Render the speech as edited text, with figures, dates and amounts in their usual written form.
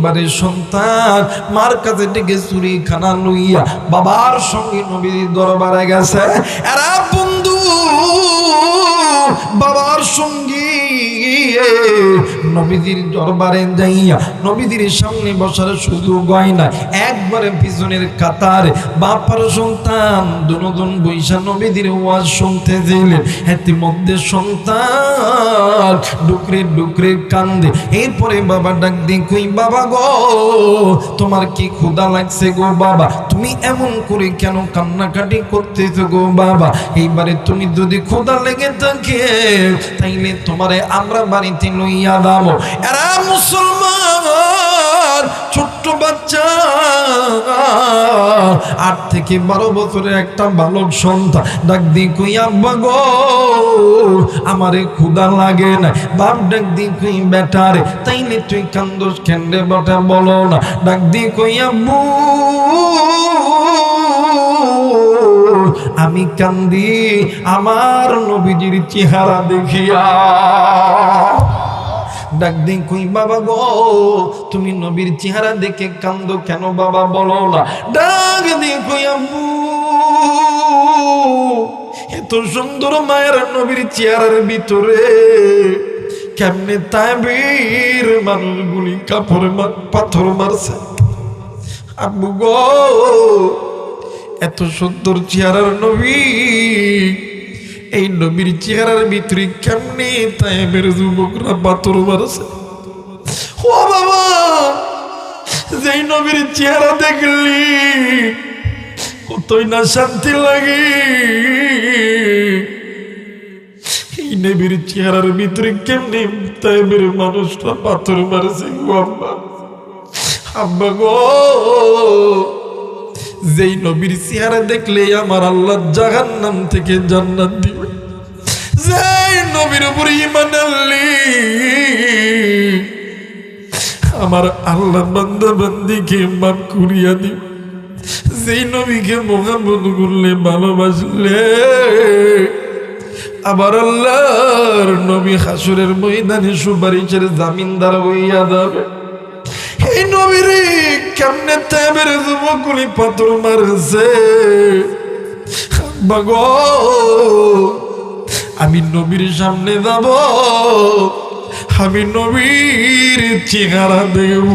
এইবারে সন্তান মার কাছে থেকে চুরিখানা লইয়া বাবার সঙ্গে নবীর দরবারে গেছে। এরা বন্ধু বাবার সঙ্গে নবীজির দরবারে যাইয়া নবীজির সামনে বসার সুযোগ হয় না, একবারে পিছনের কাতারে বাপার সন্তান দুজন বৈশা নবীজির ওয়াজ শুনতে দিলেন। ইতিমধ্যে সন্তান ডুকরে ডুকরে কান্দে। এরপরে বাবা ডাক দিয়ে কই, বাবা গো তোমার কি ক্ষুধা লাগছে গো বাবা? তুমি এমন করে কেন কান্নাকাটি করতেছো গো বাবা? এইবারে তুমি যদি ক্ষুধা লেগে থাকে তাইলে তোমারে আমরা বাড়িতে লইয়া দাও। এরা মুসলমান ছোট্ট বাচ্চা 8 থেকে 12 বছরের একটা বালক সন্তান ডাক দিয়ে কই, আব্বা গো আমারে ক্ষুধা লাগে না। বাপ ডাক দিয়ে কই, বেটারে তাইলে তুই কান্দোস কেন রে বেটা বলো না? ডাক দিয়ে কই, আব্বু আমি কান্দি আমার নবীজির চেহারা দেখিয়া। ডাক দিন কই, বাবা গো তুমি নবীর চেহারা দেখে কান্দো কেন বাবা বলো না? ডাক দিন কই, আম্মু এত সুন্দর মায়ের নবীর চেহারার ভিতরে কেমনে তাইবীর মানুষগুলি কাপড় পাথর মারছে। আম্মু গো এত সুন্দর চেহারার নবী, এই নবীর চেহারার ভিতরে কেমনে তাইবের যুবকরা পাথর মারছে। ও বাবা যেই নবীর চেহারা দেখলি কতই না শান্তি লাগে, এই নবীর চেহারার ভিতরে কেমনে তাইবের মানুষরা পাথর মারছে গো আব্বা। আব্বা গো যেই নবীর চেহারা দেখলে আমার আল্লাহ জাহান্নাম থেকে জান্নাত দিবে, যেই নবীর উপর ঈমান আনলি আমার আল্লাহ বান্দা বান্দিকে মাফ করিয়া দিবে, যেই নবীকে মোহাম্মদ করলে ভালোবাসলে আবার আল্লাহর নবী হাসরের ময়দানে সুপারিশের জামিনদার হইয়া যাবে। এই নবীর কেমনে তাইবের যুবকগুলি পাথর মারছে বাগো, আমি নবীর সামনে যাব, আমি নবীর চেহারা দেখব।